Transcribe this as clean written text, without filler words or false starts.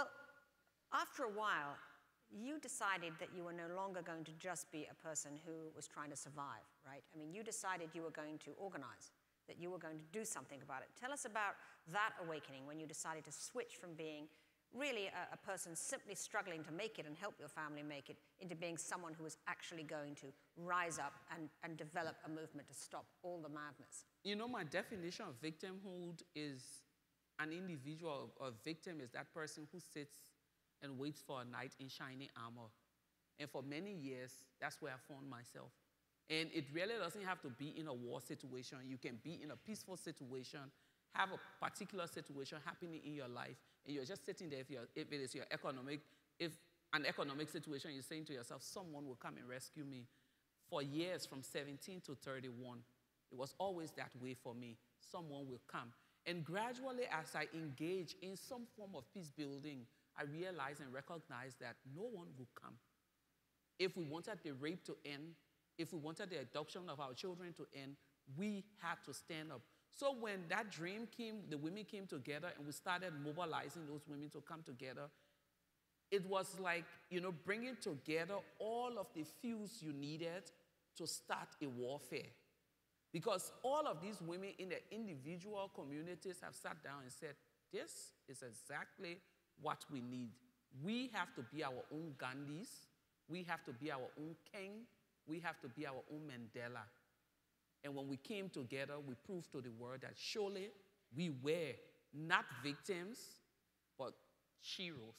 Well, after a while, you decided that you were no longer going to just be a person who was trying to survive, right? I mean, you decided you were going to organize, that you were going to do something about it. Tell us about that awakening when you decided to switch from being really a person simply struggling to make it and help your family make it into being someone who was actually going to rise up and develop a movement to stop all the madness. You know, my definition of victimhood is an individual or victim is that person who sits and waits for a knight in shining armor. And for many years, that's where I found myself. And it really doesn't have to be in a war situation. You can be in a peaceful situation, have a particular situation happening in your life, and you're just sitting there. If it is your an economic situation, you're saying to yourself, someone will come and rescue me. For years, from 17 to 31, it was always that way for me. Someone will come. And gradually, as I engage in some form of peace building, I realized and recognized that no one will come. If we wanted the rape to end, if we wanted the adoption of our children to end, we had to stand up. So when that dream came, the women came together and we started mobilizing those women to come together, it was like, you know, bringing together all of the fuels you needed to start a warfare. Because all of these women in their individual communities have sat down and said, this is exactly what we need. We have to be our own Gandhis. We have to be our own king. We have to be our own Mandela. And when we came together, we proved to the world that surely we were not victims, but heroes.